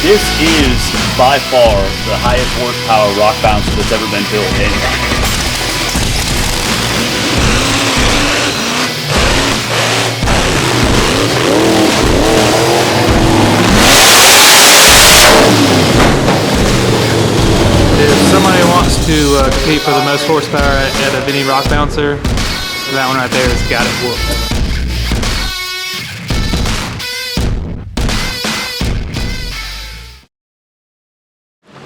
This is by far the highest horsepower rock bouncer that's ever been built anywhere. If somebody wants to compete for the most horsepower at a mini rock bouncer, that one right there has got it whooped.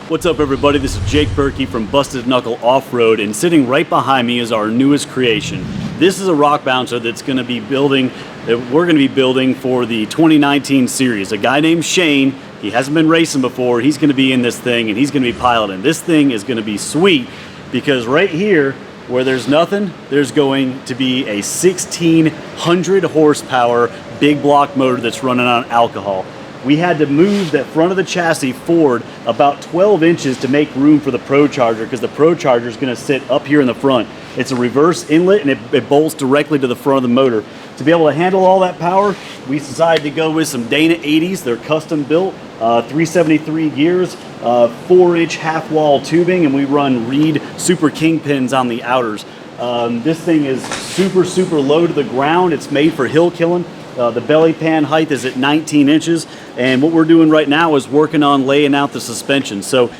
What's up, everybody? This is Jake Burkey from Busted Knuckle Off-Road, and sitting right behind me is our newest creation. This is a rock bouncer that's going to be building, that we're going to be building for the 2019 series. A guy named Shane, he hasn't been racing before, he's going to be in this thing and he's going to be piloting. This thing is going to be sweet because right here, where there's nothing, there's going to be a 1600 horsepower big block motor that's running on alcohol. We had to move that front of the chassis forward about 12 inches to make room for the Pro Charger, because the Pro Charger is going to sit up here in the front. It's a reverse inlet and it bolts directly to the front of the motor. To be able to handle all that power, we decided to go with some Dyno 80s. They're custom built, 373 gears, 4-inch half wall tubing, and we run Reed Super Kingpins on the outers. This thing is super low to the ground. It's made for hill killing. The belly pan height is at 19 inches, and what we're doing right now is working on laying out the suspension. So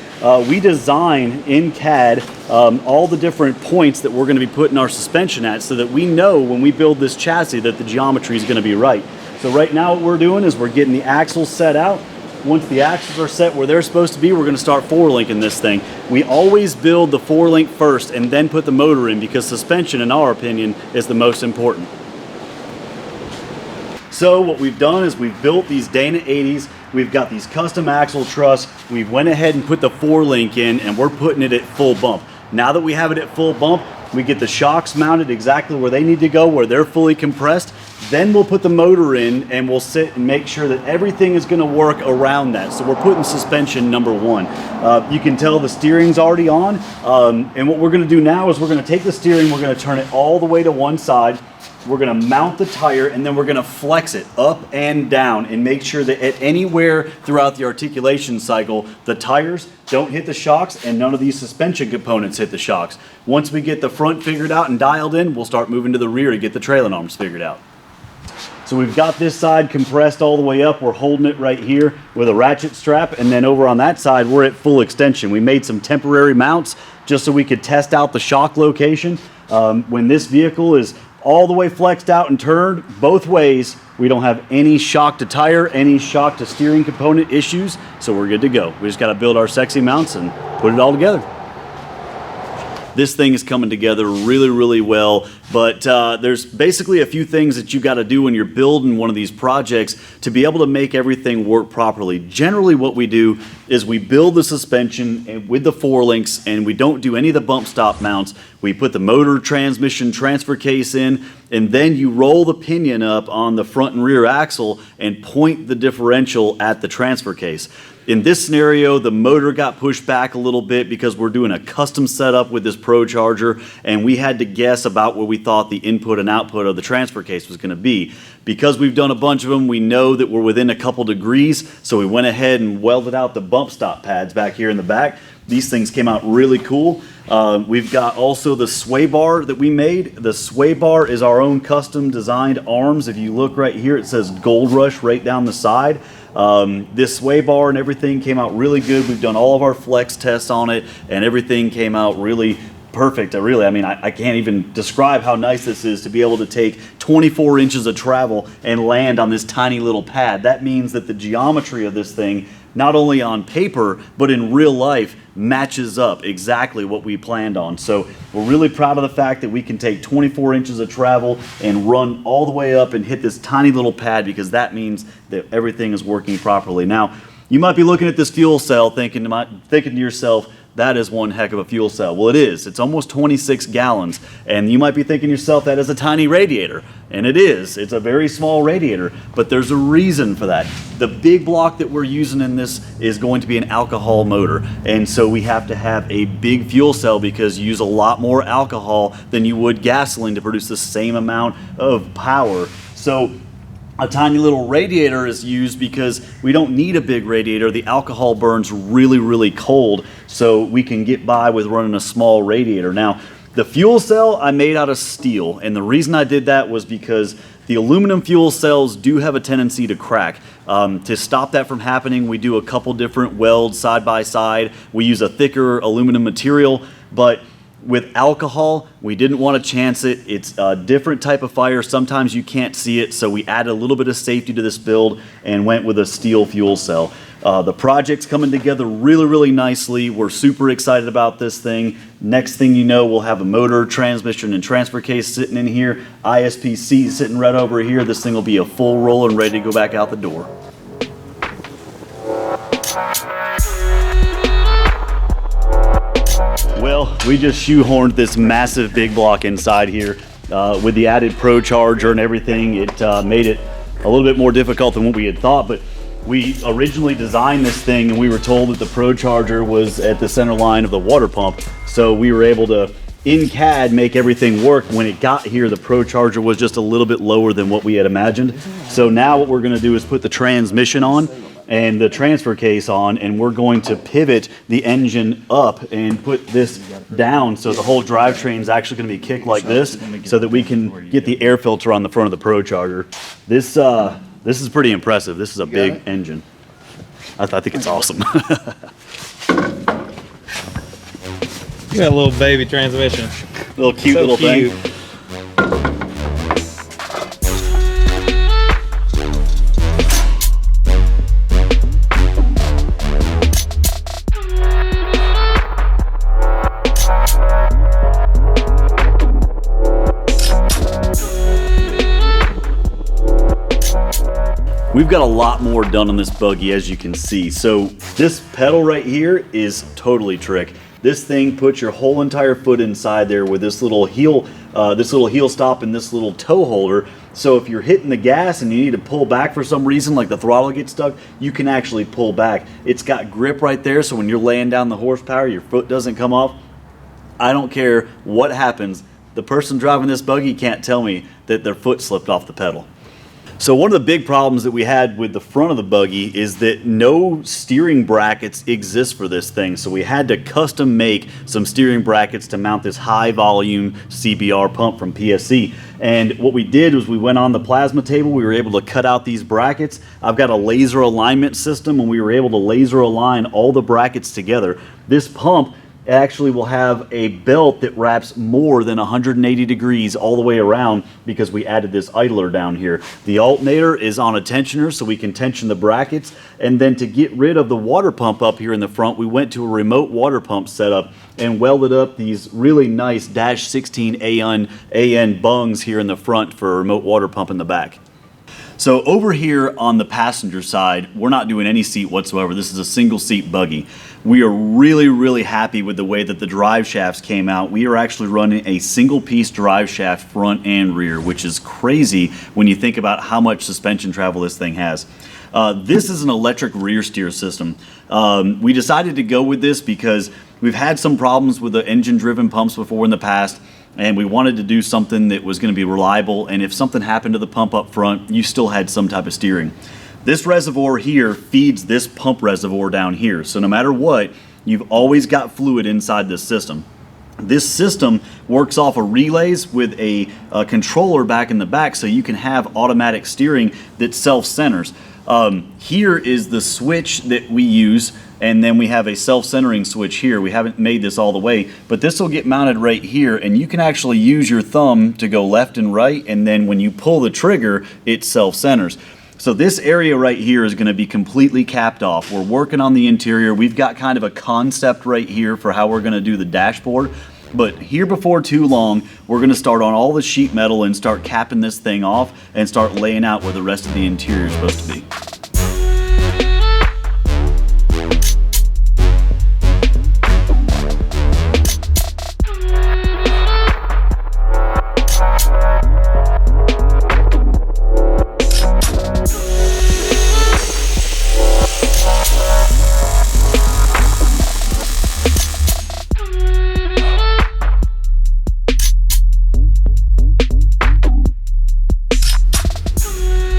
we design in CAD all the different points that we're going to be putting our suspension at, so that we know when we build this chassis that the geometry is going to be right. So right now what we're doing is we're getting the axles set out. Once the axles are set where they're supposed to be, we're going to start four-linking this thing. We always build the four-link first and then put the motor in, because suspension, in our opinion, is the most important. So what we've done is we've built these Dyno 80s. We've got these custom axle truss. We've went ahead and put the four link in, and we're putting it at full bump. Now that we have it at full bump, we get the shocks mounted exactly where they need to go, where they're fully compressed. Then we'll put the motor in and we'll sit and make sure that everything is going to work around that. So we're putting suspension number one. You can tell the steering's already on. And what we're going to do now is we're going to take the steering, we're going to turn it all the way to one side. We're going to mount the tire, and then we're going to flex it up and down and make sure that at anywhere throughout the articulation cycle, the tires don't hit the shocks and none of these suspension components hit the shocks. Once we get the front figured out and dialed in, we'll start moving to the rear to get the trailing arms figured out. So we've got this side compressed all the way up. We're holding it right here with a ratchet strap, and then over on that side, we're at full extension. We made some temporary mounts just so we could test out the shock location. When this vehicle is all the way flexed out and turned both ways, we don't have any shock to tire, any shock to steering component issues, so we're good to go. We just got to build our sexy mounts and put it all together. This thing is coming together really well, but there's basically a few things that you got to do when you're building one of these projects to be able to make everything work properly. Generally what we do is we build the suspension with the four links, and we don't do any of the bump stop mounts. We put the motor transmission transfer case in, and then you roll the pinion up on the front and rear axle and point the differential at the transfer case. In this scenario, the motor got pushed back a little bit because we're doing a custom setup with this Pro Charger, and we had to guess about where we thought the input and output of the transfer case was going to be. Because we've done a bunch of them, we know that we're within a couple degrees, so we went ahead and welded out the bump stop pads back here in the back. These things came out really cool. We've got also the sway bar that we made. The sway bar is our own custom designed arms. If you look right here, it says Gold Rush right down the side. This sway bar and everything came out really good. We've done all of our flex tests on it, and everything came out really perfect. I can't even describe how nice this is to be able to take 24 inches of travel and land on this tiny little pad. That means that the geometry of this thing, not only on paper, but in real life, matches up exactly what we planned on. So we're really proud of the fact that we can take 24 inches of travel and run all the way up and hit this tiny little pad, because that means that everything is working properly. Now, you might be looking at this fuel cell thinking to yourself, that is one heck of a fuel cell. Well, it is. It's almost 26 gallons. And you might be thinking to yourself, that is a tiny radiator. And it is. It's a very small radiator. But there's a reason for that. The big block that we're using in this is going to be an alcohol motor. And so we have to have a big fuel cell, because you use a lot more alcohol than you would gasoline to produce the same amount of power. So A tiny little radiator is used because we don't need a big radiator. The alcohol burns really, really cold, so we can get by with running a small radiator. Now, the fuel cell I made out of steel, and the reason I did that was because the aluminum fuel cells do have a tendency to crack. To stop that from happening, we do a couple different welds side by side. We use a thicker aluminum material, but with alcohol, we didn't want to chance it. It's a different type of fire. Sometimes you can't see it, so we added a little bit of safety to this build and went with a steel fuel cell. The project's coming together really, really nicely. We're super excited about this thing. Next thing you know, we'll have a motor, transmission, and transfer case sitting in here. ISPC sitting right over here. This thing will be a full roll and ready to go back out the door. Well, we just shoehorned this massive big block inside here. With the added Pro Charger and everything, it made it a little bit more difficult than what we had thought, but we originally designed this thing and we were told that the Pro Charger was at the center line of the water pump. So we were able to, in CAD, make everything work. When it got here, the Pro Charger was just a little bit lower than what we had imagined. So now what we're gonna do is put the transmission on and the transfer case on, and we're going to pivot the engine up and put this down so the whole drivetrain is actually going to be kicked like this so that we can get the air filter on the front of the Pro Charger. This is pretty impressive. This is a big engine. I think it's awesome. You got a little baby transmission. Little cute So little cute. thing. We've got a lot more done on this buggy, as you can see. So this pedal right here is totally trick. This thing puts your whole entire foot inside there with this little heel stop and this little toe holder. So if you're hitting the gas and you need to pull back for some reason, like the throttle gets stuck, you can actually pull back. It's got grip right there, so when you're laying down the horsepower, your foot doesn't come off. I don't care what happens. The person driving this buggy can't tell me that their foot slipped off the pedal. So one of the big problems that we had with the front of the buggy is that no steering brackets exist for this thing. So we had to custom make some steering brackets to mount this high volume CBR pump from PSC. And what we did was we went on the plasma table, we were able to cut out these brackets. I've got a laser alignment system and we were able to laser align all the brackets together. This pump actually will have a belt that wraps more than 180 degrees all the way around because we added this idler down here. The alternator is on a tensioner so we can tension the brackets, and then to get rid of the water pump up here in the front, we went to a remote water pump setup and welded up these really nice -16 AN bungs here in the front for a remote water pump in the back. So over here on the passenger side, we're not doing any seat whatsoever. This is a single seat buggy. We are really, really happy with the way that the drive shafts came out. We are actually running a single piece drive shaft front and rear, which is crazy when you think about how much suspension travel this thing has. This is an electric rear steer system. We decided to go with this because we've had some problems with the engine driven pumps before in the past, and we wanted to do something that was going to be reliable, and if something happened to the pump up front, you still had some type of steering. This reservoir here feeds this pump reservoir down here, so no matter what, you've always got fluid inside this system. This system works off of relays with a controller back in the back, so you can have automatic steering that self-centers. Here is the switch that we use, and then we have a self-centering switch here. We haven't made this all the way, but this will get mounted right here, and you can actually use your thumb to go left and right, and then when you pull the trigger, it self-centers. So this area right here is going to be completely capped off. We're working on the interior. We've got kind of a concept right here for how we're going to do the dashboard. But here before too long, we're going to start on all the sheet metal and start capping this thing off and start laying out where the rest of the interior is supposed to be.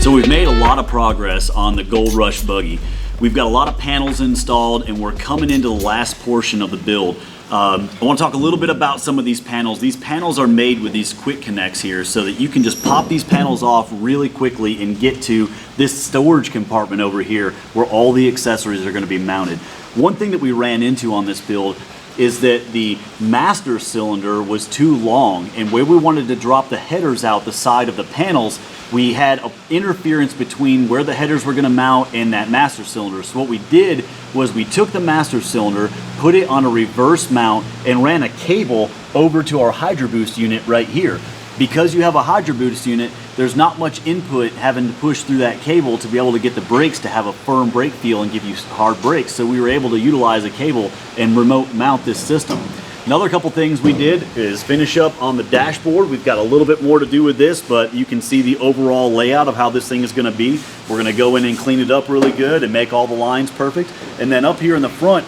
So we've made lot of progress on the Gold Rush buggy. We've got a lot of panels installed and we're coming into the last portion of the build. I want to talk a little bit about some of these panels. These panels are made with these quick connects here so that you can just pop these panels off really quickly and get to this storage compartment over here where all the accessories are going to be mounted. One thing that we ran into on this build is that the master cylinder was too long, and where we wanted to drop the headers out the side of the panels, we had an interference between where the headers were going to mount and that master cylinder. So what we did was we took the master cylinder, put it on a reverse mount, and ran a cable over to our Hydro Boost unit right here. Because you have a Hydro Boost unit, there's not much input having to push through that cable to be able to get the brakes to have a firm brake feel and give you hard brakes. So we were able to utilize a cable and remote mount this system. Another couple things we did is finish up on the dashboard. We've got a little bit more to do with this, but you can see the overall layout of how this thing is going to be. We're going to go in and clean it up really good and make all the lines perfect. And then up here in the front,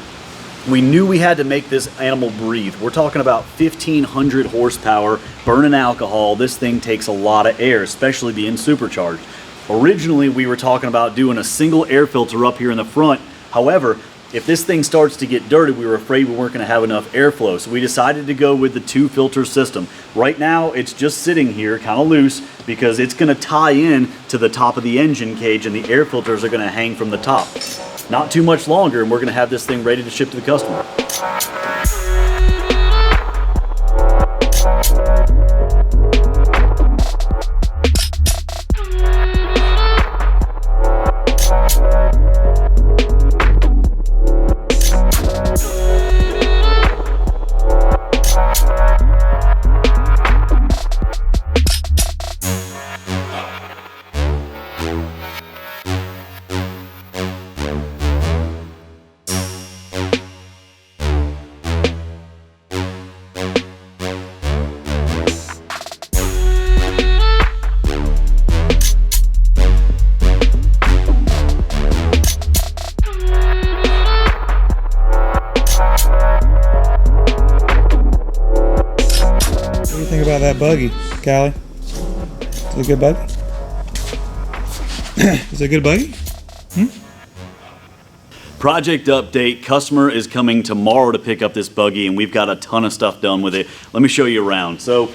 we knew we had to make this animal breathe. We're talking about 1,500 horsepower, burning alcohol. This thing takes a lot of air, especially being supercharged. Originally, we were talking about doing a single air filter up here in the front. However, if this thing starts to get dirty, we were afraid we weren't going to have enough airflow. So we decided to go with the 2-filter system. Right now, it's just sitting here kind of loose because it's going to tie in to the top of the engine cage and the air filters are going to hang from the top. Not too much longer and we're going to have this thing ready to ship to the customer. About that buggy, Callie. Is it a good buggy? Is it a good buggy? Project update, customer is coming tomorrow to pick up this buggy and we've got a ton of stuff done with it. Let me show you around. So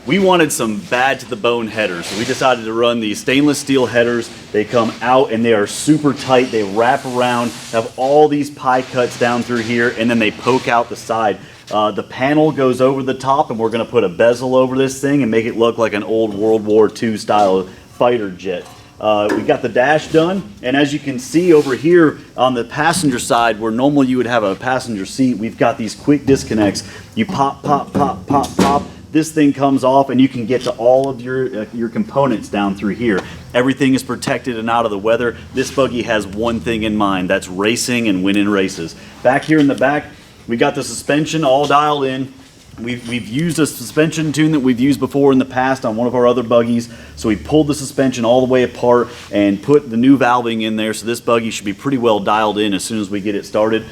we wanted some bad to the bone headers. So we decided to run these stainless steel headers. They come out and they are super tight. They wrap around, have all these pie cuts down through here, and then they poke out the side. The panel goes over the top and we're going to put a bezel over this thing and make it look like an old World War II style fighter jet. We got the dash done, and as you can see over here on the passenger side where normally you would have a passenger seat, we've got these quick disconnects. You pop, pop, pop, pop, pop. This thing comes off and you can get to all of your components down through here. Everything is protected and out of the weather. This buggy has one thing in mind, that's racing and winning races. Back here in the back, we got the suspension all dialed in. We've used a suspension tune that we've used before in the past on one of our other buggies. So we pulled the suspension all the way apart and put the new valving in there. So this buggy should be pretty well dialed in as soon as we get it started.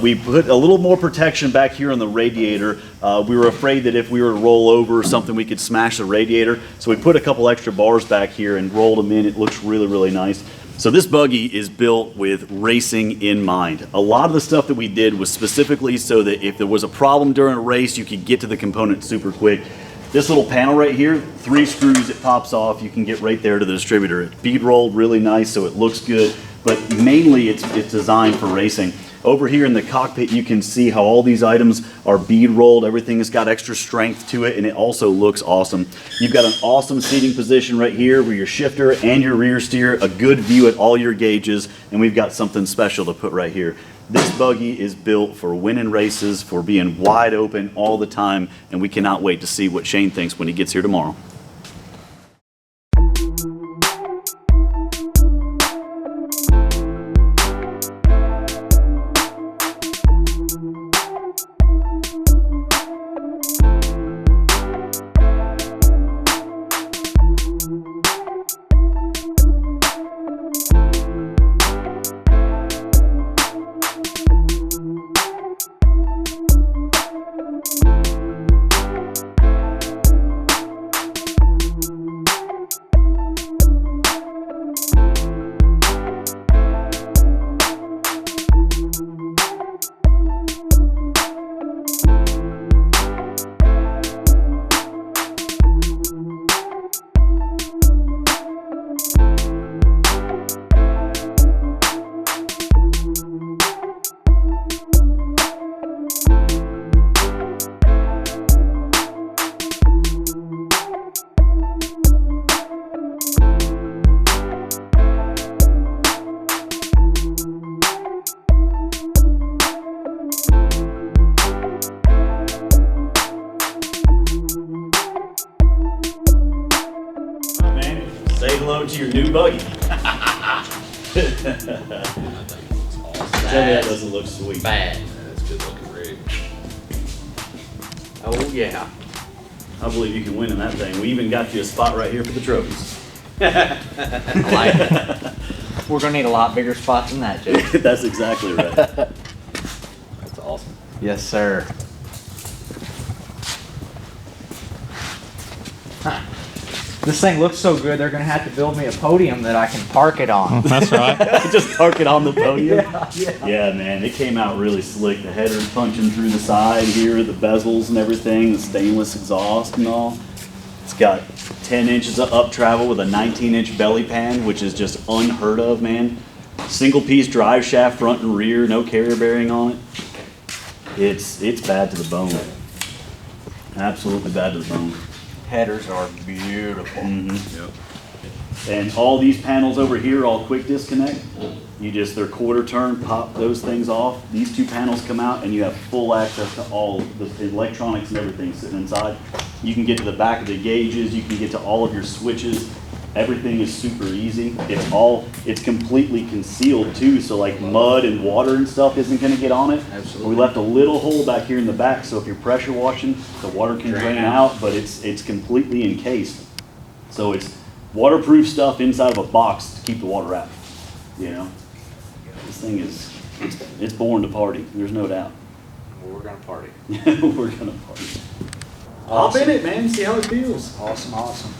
We put a little more protection back here on the radiator. We were afraid that if we were to roll over or something, we could smash the radiator. So we put a couple extra bars back here and rolled them in. It looks really, really nice. So this buggy is built with racing in mind. A lot of the stuff that we did was specifically so that if there was a problem during a race, you could get to the component super quick. This little panel right here, 3 screws, it pops off. You can get right there to the distributor. It's bead rolled really nice, so it looks good, but mainly it's designed for racing. Over here in the cockpit, you can see how all these items are bead rolled. Everything has got extra strength to it, and it also looks awesome. You've got an awesome seating position right here with your shifter and your rear steer, a good view at all your gauges, and we've got something special to put right here. This buggy is built for winning races, for being wide open all the time, and we cannot wait to see what Shane thinks when he gets here tomorrow. Throttle to your new buggy. Tell me that doesn't look sweet. Bad. That's good looking rig. Oh yeah. I believe you can win in that thing. We even got you a spot right here for the trophies. I like it. We're gonna need a lot bigger spots than that, Jake. That's exactly right. That's awesome. Yes, sir. This thing looks so good, they're gonna have to build me a podium that I can park it on. That's right. Just park it on the podium. Yeah. Yeah, man, it came out really slick. The header's punching through the side here, the bezels and everything, the stainless exhaust and all. It's got 10 inches of up travel with a 19-inch belly pan, which is just unheard of, man. Single piece drive shaft, front and rear, no carrier bearing on it. It's bad to the bone. Absolutely bad to the bone. Headers are beautiful. Mm-hmm. Yep. And all these panels over here, all quick disconnect. They're quarter turn, pop those things off. These two panels come out and you have full access to all the electronics and everything sitting inside. You can get to the back of the gauges, you can get to all of your switches. Everything is super easy. It's completely concealed too, so like mud and water and stuff isn't gonna get on it. Absolutely. We left a little hole back here in the back, so if you're pressure washing, the water can drain out, but it's completely encased. So it's waterproof stuff inside of a box to keep the water out, you know? This thing it's born to party, there's no doubt. We're gonna party. We're gonna party. Hop in it, man, see how it feels. Awesome, awesome.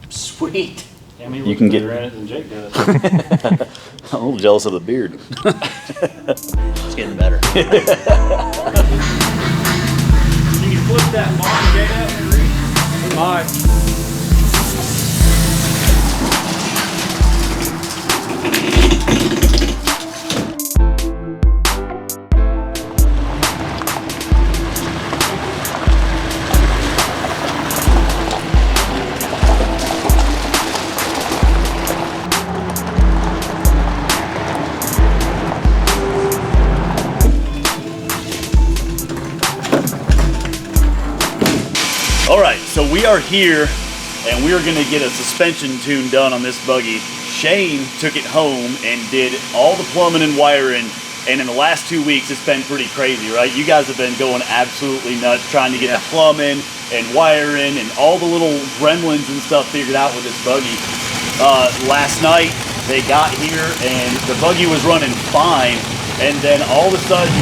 Sweet. You can get better at it than Jake does. I'm a little jealous of the beard. It's getting better. Can you flip that bottom gate up? Bye. All right, so we are here and we are gonna get a suspension tune done on this buggy. Shane took it home and did all the plumbing and wiring, and in the last 2 weeks it's been pretty crazy, right? You guys have been going absolutely nuts trying to get the plumbing and wiring and all the little gremlins and stuff figured out with this buggy. Last night they got here and the buggy was running fine, and then all of a sudden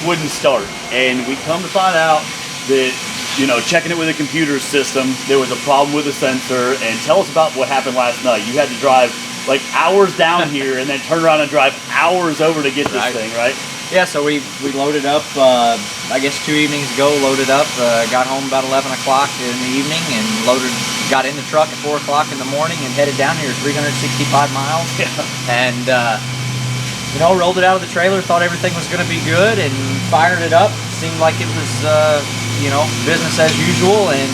wouldn't start, and we come to find out that, you know, checking it with a computer system, there was a problem with the sensor. And tell us about what happened last night. You had to drive like hours down here and then turn around and drive hours over to get this thing, right? Yeah, so we loaded up, I guess 2 evenings ago, loaded up, got home about 11 o'clock in the evening and got in the truck at 4 o'clock in the morning and headed down here 365 miles. Yeah. And, you know, rolled it out of the trailer, thought everything was going to be good, and fired it up. Seemed like it was, you know, business as usual, and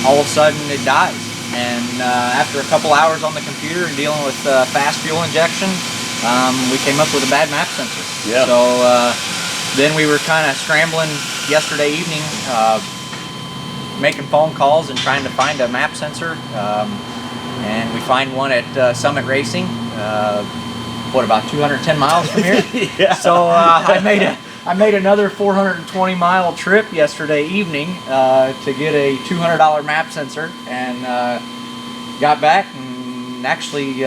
all of a sudden it dies. And after a couple hours on the computer and dealing with fast fuel injection, we came up with a bad map sensor. Yeah. So then we were kind of scrambling yesterday evening, making phone calls and trying to find a map sensor. And we find one at Summit Racing. What, about 210 miles from here? Yeah. So I made another 420 mile trip yesterday evening to get a $200 map sensor, and got back, and actually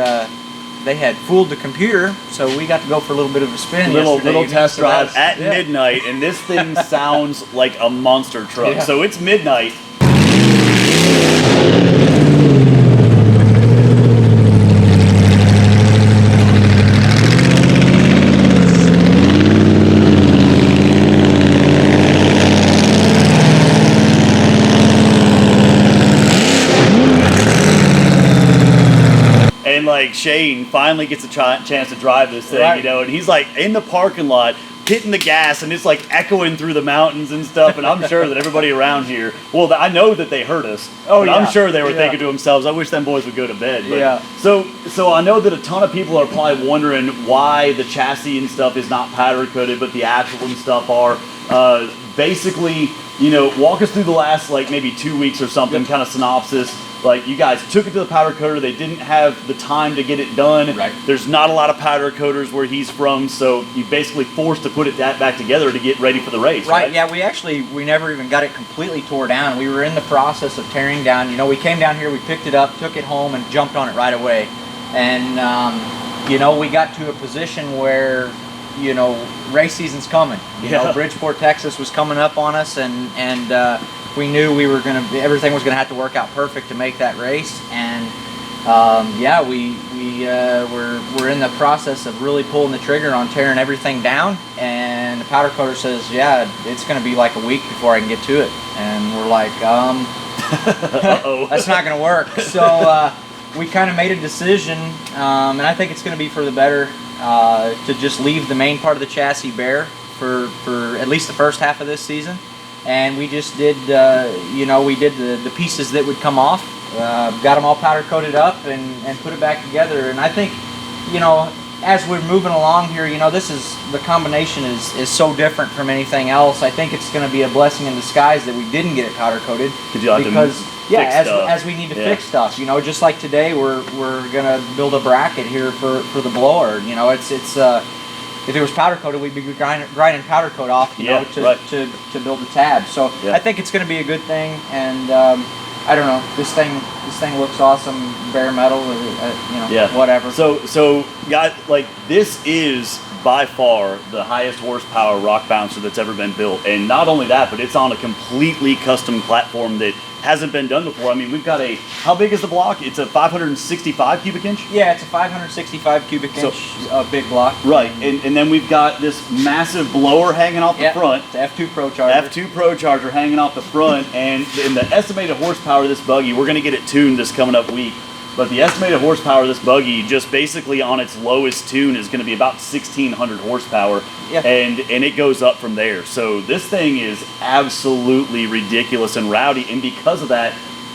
they had fooled the computer, so we got to go for a little bit of a spin. Little evening, test so drive that's- at midnight, and this thing sounds like a monster truck. Yeah. So it's midnight. And like Shane finally gets a chance to drive this thing, you know, and he's like in the parking lot hitting the gas and it's like echoing through the mountains and stuff. And I'm sure that everybody around here, well, I know that they heard us. Oh, but yeah. I'm sure they were thinking to themselves, I wish them boys would go to bed. But, Yeah. So I know that a ton of people are probably wondering why the chassis and stuff is not powder coated, but the axle and stuff are. Basically, you know, walk us through the last like maybe 2 weeks or something, kind of synopsis. Like, you guys took it to the powder coater. They didn't have the time to get it done. Right. There's not a lot of powder coaters where he's from, so you basically forced to put it back together to get ready for the race. Right, yeah, we never even got it completely tore down. We were in the process of tearing down. You know, we came down here, we picked it up, took it home, and jumped on it right away. And, you know, we got to a position where, you know, race season's coming. You know, Bridgeport, Texas was coming up on us, and we knew we were everything was gonna have to work out perfect to make that race. And yeah, we're in the process of really pulling the trigger on tearing everything down. And the powder coater says, yeah, it's gonna be like a week before I can get to it. And we're like, that's not gonna work. So we kind of made a decision, and I think it's gonna be for the better, to just leave the main part of the chassis bare for at least the first half of this season. And we just did, you know, we did the pieces that would come off, got them all powder coated up and put it back together. And I think, you know, as we're moving along here, you know, the combination is so different from anything else. I think it's going to be a blessing in disguise that we didn't get it powder coated, because as we need to fix stuff, you know, just like today, we're going to build a bracket here for the blower. You know, it's if it was powder coated, we'd be grinding powder coat off, you know, to build the tab. So I think it's going to be a good thing, and I don't know, this thing looks awesome, bare metal, you know, whatever. So guys, like, this is by far the highest horsepower rock bouncer that's ever been built, and not only that, but it's on a completely custom platform that hasn't been done before. I mean, we've got how big is the block? It's a 565 cubic inch? Yeah, it's a 565 cubic inch big block. Right, and then we've got this massive blower hanging off the front. It's F2 Pro Charger. F2 Pro Charger hanging off the front, and in the estimated horsepower of this buggy, we're gonna get it tuned this coming up week, but the estimated horsepower of this buggy, just basically on its lowest tune, is gonna be about 1,600 horsepower. Yeah. And it goes up from there. So this thing is absolutely ridiculous and rowdy, and because of that,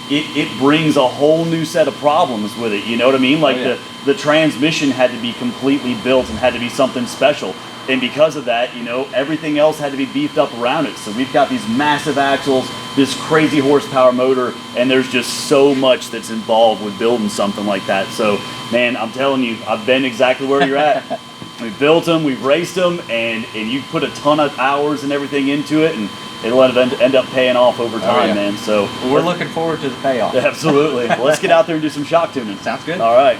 it brings a whole new set of problems with it. You know what I mean? Like, the transmission had to be completely built and had to be something special. And because of that, you know, everything else had to be beefed up around it. So we've got these massive axles, this crazy horsepower motor, and there's just so much that's involved with building something like that. So, man, I'm telling you, I've been exactly where you're at. We've built them, we've raced them, and you put a ton of hours and everything into it, and it'll end up paying off over time, man. So we're looking forward to the payoff. Absolutely. Well, let's get out there and do some shock tuning. Sounds good. All right.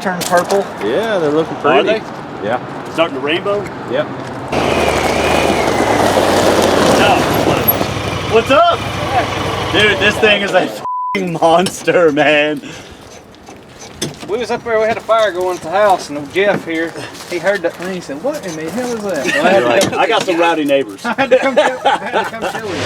Turn purple. Yeah, they're looking pretty. Are they? Yeah. Starting to rainbow? Yep. What's up? Dude, this thing is a f***ing monster, man. We was up there, we had a fire going at the house, and Jeff here, he heard that thing, he said, what in the hell is that? So I got some rowdy neighbors. I had to come show you.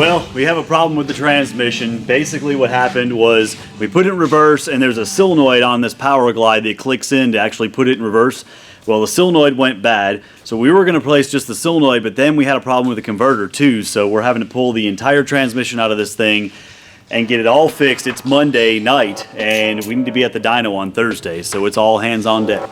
Well, we have a problem with the transmission. Basically what happened was we put it in reverse, and there's a solenoid on this Powerglide that clicks in to actually put it in reverse. Well, the solenoid went bad, so we were going to replace just the solenoid, but then we had a problem with the converter too, so we're having to pull the entire transmission out of this thing and get it all fixed. It's Monday night, and we need to be at the dyno on Thursday, so it's all hands on deck.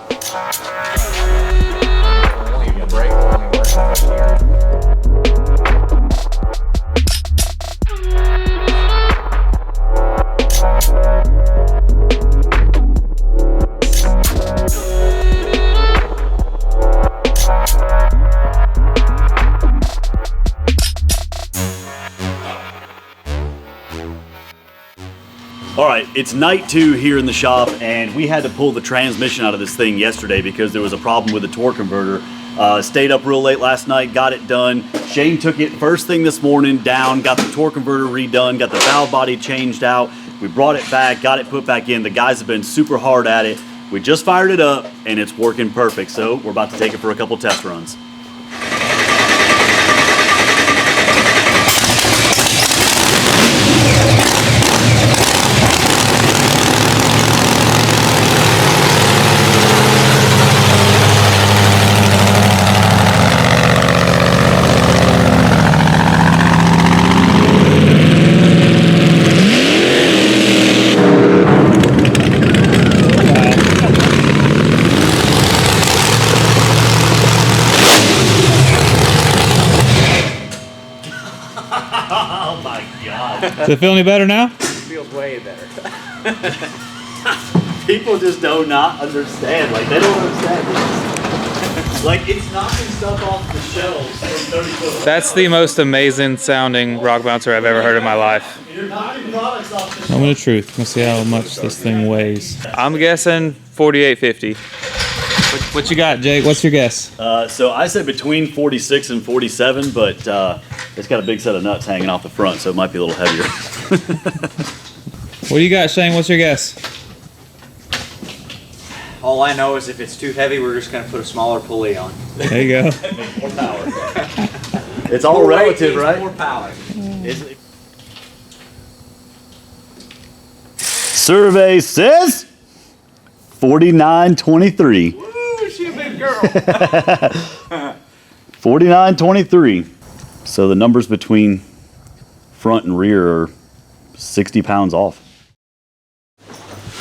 All right, it's night 2 here in the shop, and we had to pull the transmission out of this thing yesterday because there was a problem with the torque converter. Stayed up real late last night, got it done. Shane took it first thing this morning down, got the torque converter redone, got the valve body changed out. We brought it back, got it put back in. The guys have been super hard at it. We just fired it up, and it's working perfect. So we're about to take it for a couple test runs. Oh my God. Does it feel any better now? It feels way better. People just do not understand. Like, they don't understand this. Like, it's knocking stuff off the shelves from 30 foot. That's the most amazing sounding rock bouncer I've ever heard in my life. You're knocking products off the Tell me the truth. Let's see how much this thing weighs. I'm guessing 4850. What you got, Jake? What's your guess? So I said between 46 and 47, but it's got a big set of nuts hanging off the front, so it might be a little heavier. What do you got, Shane? What's your guess? All I know is if it's too heavy, we're just going to put a smaller pulley on. There you go. More power. It's all More weight relative, means right? More power. Survey says 4923. Woo, she a big girl. 4923. So the numbers between front and rear are 60 pounds off.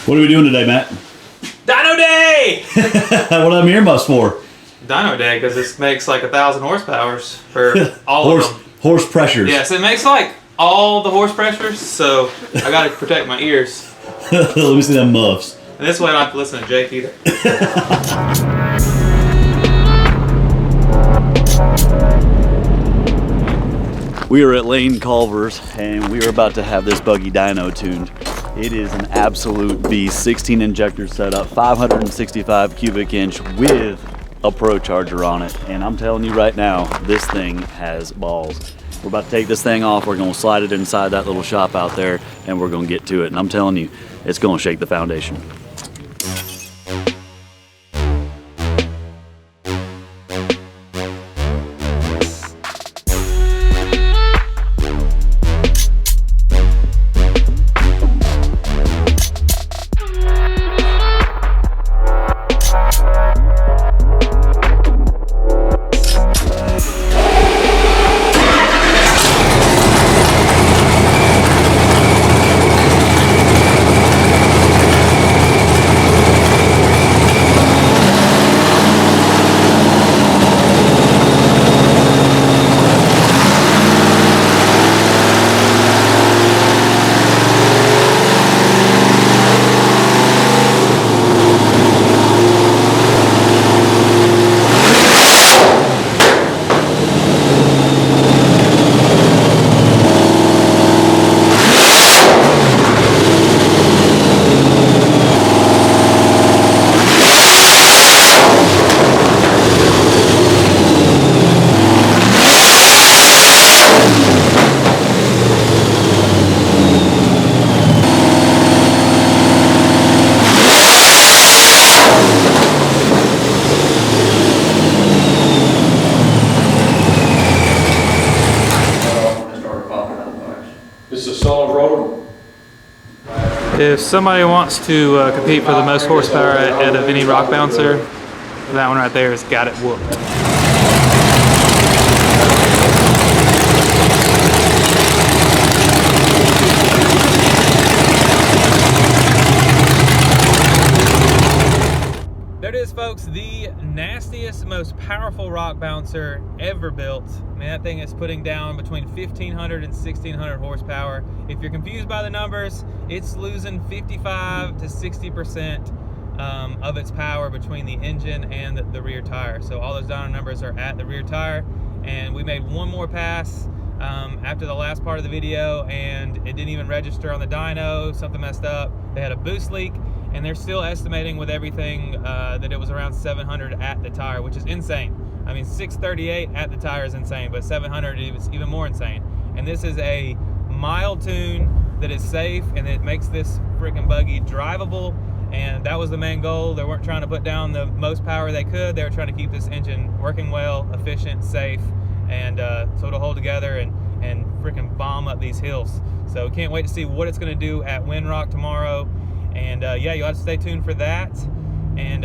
What are we doing today, Matt? Dyno Day! What are them earmuffs for? Dyno Day, because this makes like 1,000 horsepower for all of them. Horse pressures. Yes, it makes like all the horse pressures, so I gotta protect my ears. Let me see them muffs. And this way I don't have to listen to Jake either. We are at Lane Culver's, and we are about to have this buggy dyno tuned. It is an absolute beast. 16 injector setup, 565 cubic inch with a Pro Charger on it. And I'm telling you right now, this thing has balls. We're about to take this thing off. We're going to slide it inside that little shop out there, and we're going to get to it. And I'm telling you, it's going to shake the foundation. If somebody wants to compete for the most horsepower at a Vinny Rock Bouncer, that one right there has got it whooped. There it is, folks, the nastiest, most powerful rock bouncer ever built. I mean, that thing is putting down between 1,500 and 1,600 horsepower. If you're confused by the numbers, it's losing 55 to 60% of its power between the engine and the rear tire. So all those Dyno numbers are at the rear tire, and we made one more pass after the last part of the video, and it didn't even register on the dyno. Something messed up. They had a boost leak, and they're still estimating with everything that it was around 700 at the tire, which is insane. I mean, 638 at the tire is insane, but 700 is even more insane. And this is a mild tune that is safe, and it makes this freaking buggy drivable. And that was the main goal. They weren't trying to put down the most power they could. They were trying to keep this engine working well, efficient, safe, and so it'll hold together and freaking bomb up these hills. So can't wait to see what it's going to do at Windrock tomorrow. And yeah, you'll have to stay tuned for that. And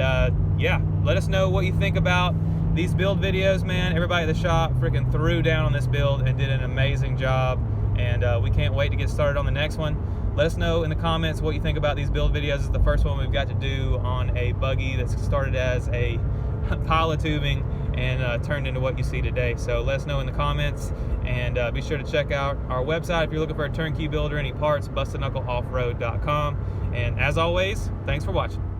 yeah, let us know what you think about these build videos, man. Everybody at the shop freaking threw down on this build and did an amazing job. And we can't wait to get started on the next one. Let us know in the comments what you think about these build videos. This is the first one we've got to do on a buggy that's started as a pile of tubing and turned into what you see today. So let us know in the comments, and be sure to check out our website if you're looking for a turnkey builder, any parts, bustedknuckleoffroad.com. And as always, thanks for watching.